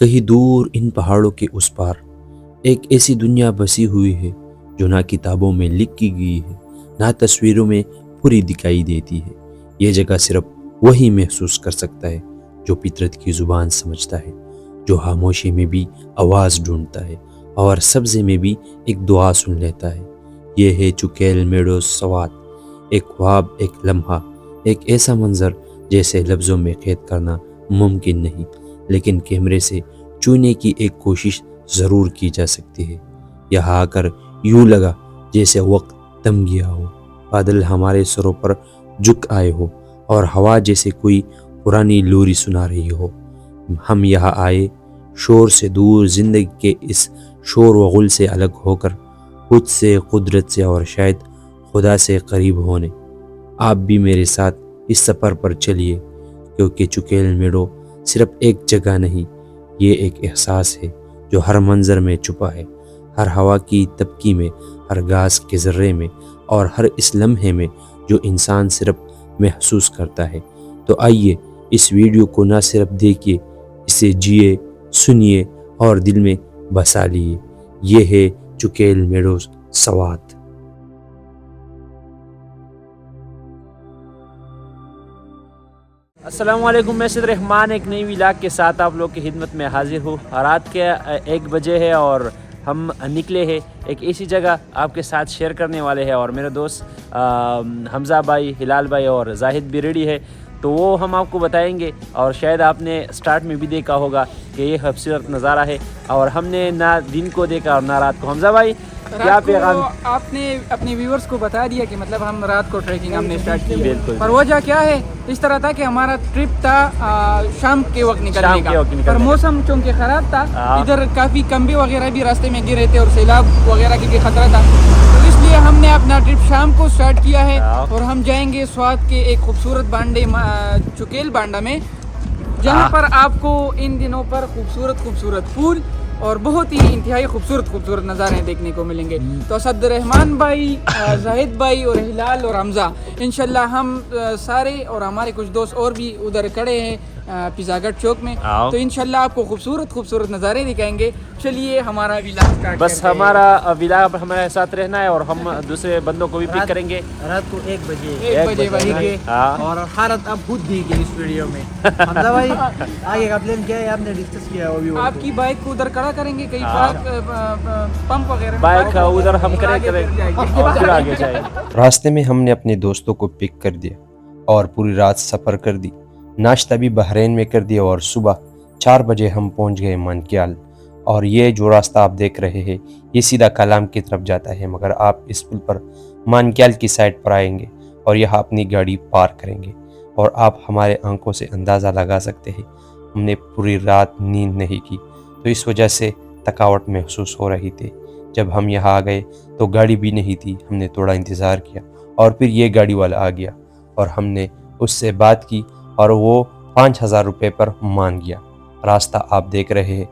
کہیں دور ان پہاڑوں کے اس پار ایک ایسی دنیا بسی ہوئی ہے جو نہ کتابوں میں لکھ کی گئی ہے نہ تصویروں میں پوری دکھائی دیتی ہے۔ یہ جگہ صرف وہی محسوس کر سکتا ہے جو فطرت کی زبان سمجھتا ہے، جو خاموشی میں بھی آواز ڈھونڈتا ہے اور سبزے میں بھی ایک دعا سن لیتا ہے۔ یہ ہے چکیل میڈوز سوات، ایک خواب، ایک لمحہ، ایک ایسا منظر جیسے لفظوں میں قید کرنا ممکن نہیں، لیکن کیمرے سے چونے کی ایک کوشش ضرور کی جا سکتی ہے۔ یہاں آ کر یوں لگا جیسے وقت تھم گیا ہو، بادل ہمارے سروں پر جھک آئے ہو اور ہوا جیسے کوئی پرانی لوری سنا رہی ہو۔ ہم یہاں آئے شور سے دور، زندگی کے اس شور و غل سے الگ ہو کر، خود سے، قدرت سے اور شاید خدا سے قریب ہونے۔ آپ بھی میرے ساتھ اس سفر پر چلیے، کیونکہ چکیل میڈو صرف ایک جگہ نہیں، یہ ایک احساس ہے جو ہر منظر میں چھپا ہے، ہر ہوا کی تبکی میں، ہر گھاس کے ذرے میں اور ہر اس لمحے میں جو انسان صرف محسوس کرتا ہے۔ تو آئیے اس ویڈیو کو نہ صرف دیکھیے، اسے جیے، سنیے اور دل میں بسا لیے۔ یہ ہے چکیل میڈوز سوات۔ السلام علیکم، میں سید رحمان ایک نئی ولاگ کے ساتھ آپ لوگ کی خدمت میں حاضر ہوں۔ رات کے 1 بجے ہے اور ہم نکلے ہیں ایک ایسی جگہ آپ کے ساتھ شیئر کرنے والے ہیں، اور میرے دوست حمزہ بھائی، ہلال بھائی اور زاہد بھی ریڈی ہے، تو وہ ہم آپ کو بتائیں گے۔ اور شاید آپ نے سٹارٹ میں بھی دیکھا ہوگا کہ یہ خوبصورت نظارہ ہے، اور ہم نے نہ دن کو دیکھا اور نہ رات کو۔ حمزہ بھائی کیا پیغام؟ آپ نے اپنے ویورز کو بتا دیا کہ مطلب ہم رات کو ٹریکنگ ہم نے اسٹارٹ کی، بالکل، پر وجہ کیا ہے اس طرح تھا کہ ہمارا ٹرپ تھا شام کے وقت نکلنے کا، پر موسم چونکہ خراب تھا، ادھر کافی کمبے وغیرہ بھی راستے میں گرے تھے اور سیلاب وغیرہ کی بھی خطرہ تھا، تو اس لیے ہم نے اپنا ٹرپ شام کو اسٹارٹ کیا ہے، اور ہم جائیں گے سوات کے ایک خوبصورت بانڈے چکیل بانڈا میں، جہاں پر آپ کو ان دنوں پر خوبصورت پھول اور بہت ہی انتہائی خوبصورت نظارے دیکھنے کو ملیں گے۔ تو اسد رحمان بھائی، زاہد بھائی اور ہلال اور حمزہ، انشاءاللہ ہم سارے اور ہمارے کچھ دوست اور بھی ادھر کھڑے ہیں پیزا گھٹ چوک میں، تو انشاءاللہ آپ کو خوبصورت نظارے دکھائیں گے۔ چلیے ہمارا ولاگ اسٹارٹ، بس ہمارا ولاگ ہمارے ساتھ رہنا ہے، اور ہم دوسرے بندوں کو بھی پک کریں گے رات کو 1 بجے بجے اور حالت اب خود دیکھیں اس ویڈیو میں۔ حمزہ بھائی آگے کا پلان کیا ہے؟ آپ نے ڈسکس کیا ہے ابھی؟ آپ کی بائک کو ادھر کھڑا کریں گے کہیں پمپ وغیرہ، بائک ادھر ہم کریں اور پھر آگے جائیں۔ راستے میں ہم نے اپنے دوستوں کو پک کر دیا اور پوری رات سفر کر دی، ناشتہ بھی بحرین میں کر دیا، اور صبح 4 بجے ہم پہنچ گئے مانکیال۔ اور یہ جو راستہ آپ دیکھ رہے ہیں یہ سیدھا کلام کی طرف جاتا ہے، مگر آپ اس پل پر مانکیال کی سائڈ پر آئیں گے اور یہاں اپنی گاڑی پارک کریں گے، اور آپ ہمارے آنکھوں سے اندازہ لگا سکتے ہیں ہم نے پوری رات نیند نہیں کی، تو اس وجہ سے تھکاوٹ محسوس ہو رہی تھی۔ جب ہم یہاں آ گئے تو گاڑی بھی نہیں تھی، ہم نے تھوڑا انتظار کیا اور پھر یہ گاڑی والا آ گیا اور ہم نے اس سے بات کی اور وہ 5000 روپے پر مان گیا۔ راستہ آپ دیکھ رہے ہیں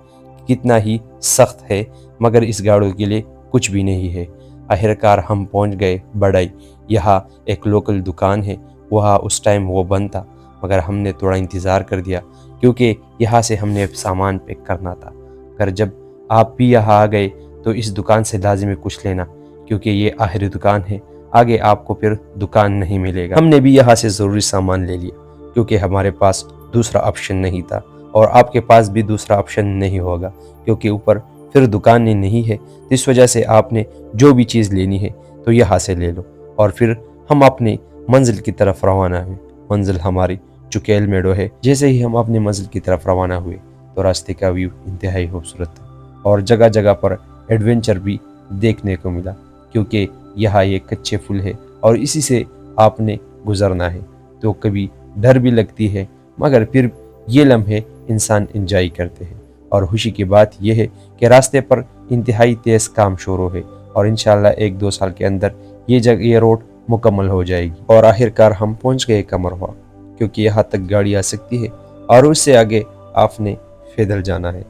کتنا ہی سخت ہے، مگر اس گاڑی کے لیے کچھ بھی نہیں ہے۔ آخرکار ہم پہنچ گئے بڑائی۔ یہاں ایک لوکل دکان ہے، وہاں اس ٹائم وہ بند تھا، مگر ہم نے تھوڑا انتظار کر دیا کیونکہ یہاں سے ہم نے سامان پیک کرنا تھا۔ اگر جب آپ بھی یہاں آ گئے تو اس دکان سے لازمی کچھ لینا، کیونکہ یہ آخری دکان ہے، آگے آپ کو پھر دکان نہیں ملے گا۔ ہم نے بھی یہاں سے ضروری سامان لے لیا کیونکہ ہمارے پاس دوسرا آپشن نہیں تھا، اور آپ کے پاس بھی دوسرا آپشن نہیں ہوگا کیونکہ اوپر پھر دکانیں نہیں ہے، اس وجہ سے آپ نے جو بھی چیز لینی ہے تو یہاں سے لے لو۔ اور پھر ہم اپنی منزل کی طرف روانہ ہوئے۔ منزل ہماری چکیل میڈو ہے۔ جیسے ہی ہم اپنی منزل کی طرف روانہ ہوئے تو راستے کا ویو انتہائی خوبصورت تھا، اور جگہ جگہ پر ایڈونچر بھی دیکھنے کو ملا، کیونکہ یہاں یہ کچے پل ہے اور اسی سے آپ نے گزرنا ہے، تو کبھی ڈر بھی لگتی ہے، مگر پھر یہ لمحے انسان انجوائے کرتے ہیں۔ اور خوشی کی بات یہ ہے کہ راستے پر انتہائی تیز کام شروع ہے، اور انشاءاللہ 1-2 سال کے اندر یہ روڈ مکمل ہو جائے گی۔ اور آخرکار ہم پہنچ گئے کمروا، کیونکہ یہاں تک گاڑی آ سکتی ہے اور اس سے آگے آپ نے پیدل جانا ہے۔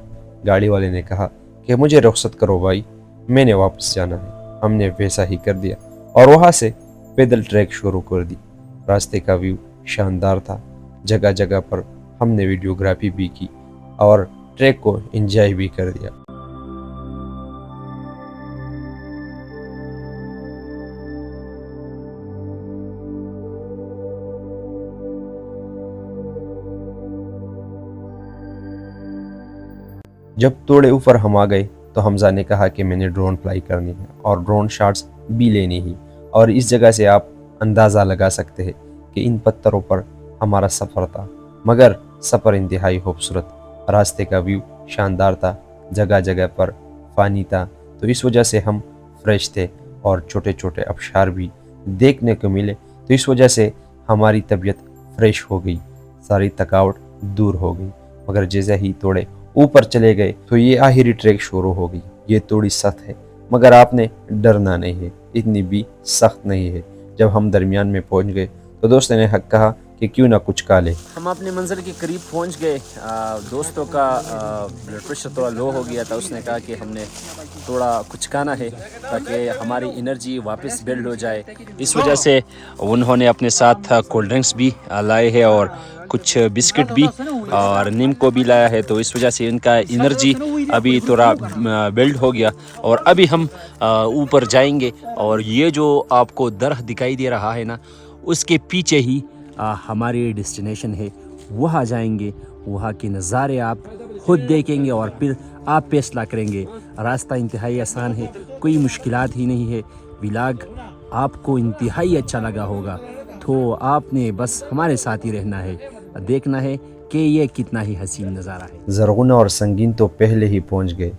گاڑی والے نے کہا کہ مجھے رخصت کرو بھائی، میں نے واپس جانا ہے۔ ہم نے ویسا ہی کر دیا اور وہاں سے پیدل ٹریک شروع کر دی۔ راستے کا ویو شاندار تھا، جگہ جگہ پر ہم نے ویڈیوگرافی بھی کی، اور ट्रैक को एंजॉय भी कर दिया। जब थोड़े ऊपर हम आ गए तो हमजा ने कहा कि मैंने ड्रोन फ्लाई करनी है और ड्रोन शॉट्स भी लेनी ही, और इस जगह से आप अंदाज़ा लगा सकते हैं कि इन पत्थरों पर हमारा सफ़र था, मगर सफ़र इंतहाई खूबसूरत, रास्ते का व्यू शानदार था, जगह जगह पर पानी था, तो इस वजह से हम फ्रेश थे और छोटे छोटे आबशार भी देखने को मिले, तो इस वजह से हमारी तबीयत फ्रेश हो गई, सारी थकावट दूर हो गई। मगर जैसे ही थोड़े ऊपर चले गए तो ये आखिरी ट्रैक शुरू हो गई। ये थोड़ी सख्त है मगर आपने डरना नहीं है, इतनी भी सख्त नहीं है। जब हम दरमियान में पहुंच गए तो दोस्त ने हक कहा कि क्यों ना कुछ खा ले। हम अपने मंजिल के करीब पहुंच गए। दोस्तों का ब्लड प्रेशर थोड़ा लो हो गया था, उसने कहा कि हमने थोड़ा कुछ खाना है ताकि हमारी एनर्जी वापस बिल्ड हो जाए। इस वजह से उन्होंने अपने साथ कोल्ड ड्रिंक्स भी लाए हैं और कुछ बिस्किट भी और नीम को भी लाया है, तो इस वजह से इनका एनर्जी अभी थोड़ा बिल्ड हो गया। और अभी हम ऊपर जाएंगे और ये जो आपको दरख्त दिखाई दे रहा है ना, उसके पीछे ही हमारी डेस्टिनेशन है। वहाँ जाएंगे, वहाँ के नज़ारे आप खुद देखेंगे और फिर आप फैसला करेंगे। रास्ता इंतहाई आसान है, कोई मुश्किलात ही नहीं है। व्लॉग आपको इंतहाई अच्छा लगा होगा तो आपने बस हमारे साथ ही रहना है, देखना है कि ये कितना ही हसीन नज़ारा है। ज़रगुना और संगीन तो पहले ही पहुंच गए।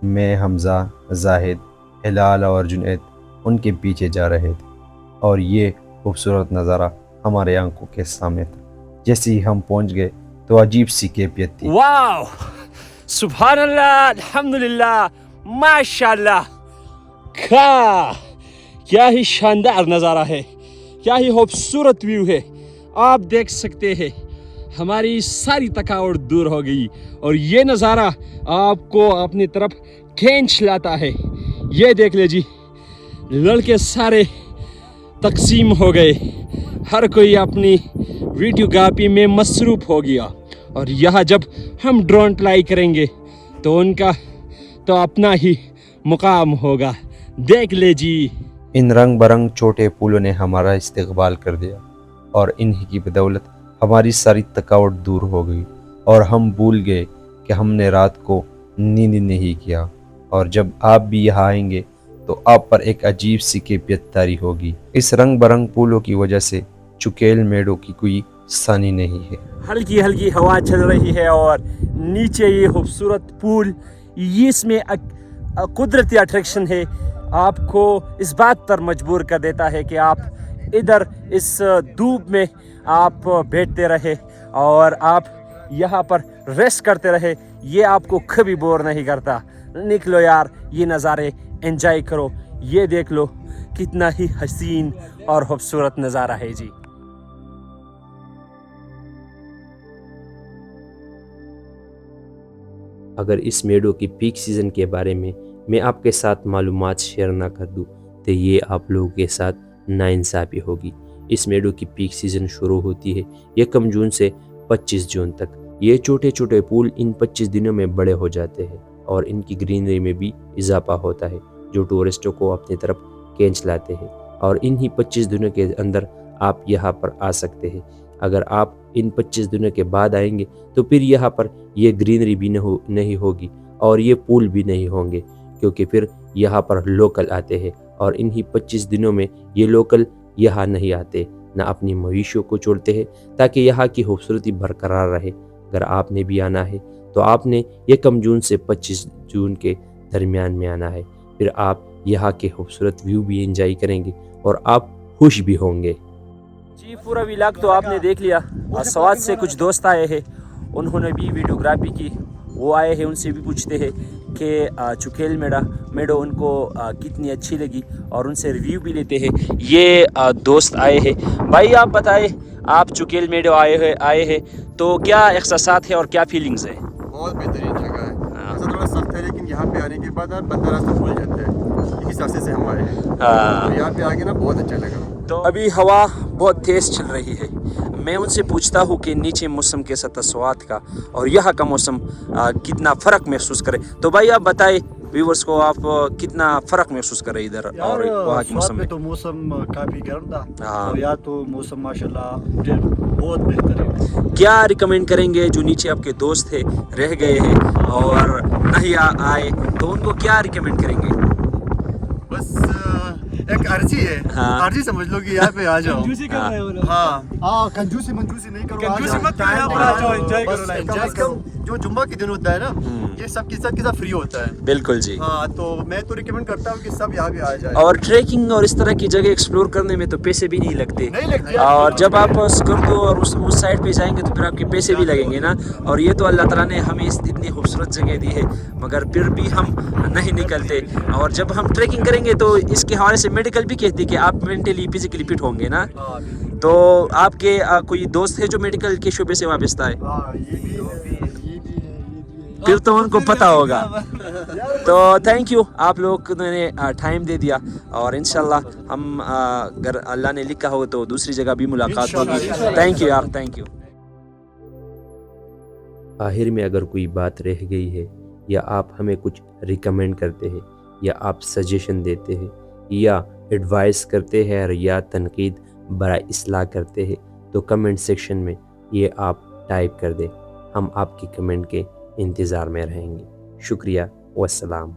मैं, हमजा, जाहिद, हिलाल और जुनैद उनके पीछे जा रहे थे और ये खूबसूरत नज़ारा हमारे आंखों के सामने था। जैसे ही हम पहुंच गए तो अजीब सी कैफियत थी। वाओ, सुभान अल्लाह, अल्हम्दुलिल्लाह, माशाल्लाह, क्या ही शानदार नज़ारा है, क्या ही खूबसूरत व्यू है। आप देख सकते हैं हमारी सारी थकावट दूर हो गई और ये नज़ारा आपको अपनी तरफ खींच लाता है। ये देख ले जी, लड़के सारे तकसीम हो गए, हर कोई अपनी वीडियोग्राफी में मसरूफ़ हो गया। और यहाँ जब हम ड्रोन फ्लाई करेंगे तो उनका तो अपना ही मुकाम होगा। देख ले जी, इन रंग बरंग छोटे फूलों ने हमारा इस्तकबाल कर दिया और इन्हीं की बदौलत हमारी सारी थकावट दूर हो गई और हम भूल गए कि हमने रात को नींद नहीं किया। और जब आप भी यहाँ आएंगे तो आप पर एक अजीब सी कैफियत तारी होगी। इस रंग बरंग फूलों की वजह से चुकेल मेड़ों की कोई सानी नहीं है। हल्की हल्की हवा चल रही है और नीचे ये खूबसूरत पुल, ये इसमें कुदरती अट्रैक्शन है, आपको इस बात पर मजबूर कर देता है कि आप इधर इस धूप में आप बैठते रहे और आप यहाँ पर रेस्ट करते रहे। ये आपको कभी बोर नहीं करता। निकलो यार, ये नज़ारे एंजॉय करो। ये देख लो कितना ही हसीन और खूबसूरत नज़ारा है जी। अगर इस मेडो की पीक सीज़न के बारे में मैं आपके साथ मालूमात शेयर ना कर दूँ तो ये आप लोगों के साथ नाइंसाफ़ी होगी। इस मेडो की पीक सीज़न शुरू होती है 1 जून से 25 जून तक। ये छोटे छोटे पुल इन 25 दिनों में बड़े हो जाते हैं और इनकी ग्रीनरी में भी इजाफा होता है, जो टूरिस्टों को अपनी तरफ खींच लाते हैं। और इन्हीं 25 दिनों के अंदर आप यहाँ पर आ सकते हैं। अगर आप इन 25 दिनों के बाद आएंगे तो फिर यहाँ पर ये ग्रीनरी भी नहीं होगी और ये पुल भी नहीं होंगे, क्योंकि फिर यहाँ पर लोकल आते हैं और इन्हीं 25 दिनों में ये लोकल यहाँ नहीं आते, ना अपनी मवेशियों को छोड़ते हैं ताकि यहाँ की खूबसूरती बरकरार रहे। अगर आपने भी आना है तो आपने 1 जून से 25 जून के दरमियान में आना है। फिर आप यहाँ के खूबसूरत व्यू भी एंजॉय करेंगे और आप खुश भी होंगे। जी, पूरा व्लॉग तो आपने देख लिया। स्वाद से कुछ दोस्त आए हैं, उन्होंने भी वीडियोग्राफी की। वो आए हैं, उनसे भी पूछते हैं कि चुकेल मेडो उनको कितनी अच्छी लगी और उनसे रिव्यू भी लेते हैं। ये दोस्त आए हैं। भाई आप बताएं, आप चुकेल मेडो आए हैं तो क्या एहसासात है और क्या फीलिंग्स है? बहुत बेहतरीन जगह है। रास्ता थोड़ा सख्त है लेकिन यहाँ पे आने के बाद बंदा रास्ता भूल जाता है। इस रास्ते से हम आए हैं तो यहाँ पे आके ना बहुत अच्छा लगा। तो अभी हवा बहुत तेज़ चल रही है। मैं उनसे पूछता हूँ कि नीचे मौसम कैसा था स्वात का और यहाँ का मौसम कितना फ़र्क महसूस करे। तो भाई आप बताएं व्यूवर्स को, आप कितना फ़र्क महसूस कर रहे इधर और वहाँ के मौसम में? तो मौसम काफ़ी गर्म था हाँ। और यहाँ तो मौसम माशाल्लाह बहुत बेहतर है। क्या रिकमेंड करेंगे जो नीचे आपके दोस्त थे रह गए हैं और नहीं आए, तो उनको क्या रिकमेंड करेंगे? बस एक अर्जी है, हाँ। अर्जी समझ लो कि यहाँ पे आ जाओ। हाँ, कंजूसी मंजूसी नहीं करो, कंजूसी मत करो, यहाँ पर आ जाओ, enjoy करो life। कम से कम जो जुम्मा के दिन होता है ना, ये सब के साथ फ्री होता है। बिल्कुल जी। हाँ, तो मैं तो रिकमेंड करता हूँ कि सब यहाँ पे आ जाए। और ट्रैकिंग और इस तरह की जगह एक्सप्लोर करने में तो पैसे भी नहीं लगते, नहीं लगते। और जब आप स्कर्दो और उस साइड पे जाएंगे तो फिर आपके पैसे भी लगेंगे ना। और ये तो अल्लाह ताला ने हमें इतनी खूबसूरत जगह दी है, मगर फिर भी हम नहीं निकलते। और जब हम ट्रैकिंग करेंगे तो इसके हवाले से मेडिकल भी कहते हैं कि आप मेंटली फिजिकली फिट होंगे ना। तो आपके कोई दोस्त है जो मेडिकल के शोबे से वापस था, फिर तो उनको पता होगा। तो थैंक यू, आप लोग ने टाइम दे दिया, और इंशाल्लाह हम अगर अल्लाह ने लिखा हो तो दूसरी जगह भी मुलाकात होगी। थैंक यू यार, थैंक यू। आखिर में अगर कोई बात रह गई है या आप हमें कुछ रिकमेंड करते हैं या आप सजेशन देते हैं या एडवाइस करते हैं या तनकीद बराए इस्लाह करते हैं, तो कमेंट सेक्शन में ये आप टाइप कर दें। हम आपकी कमेंट के इंतज़ार में रहेंगे। शुक्रिया, वस्सलाम।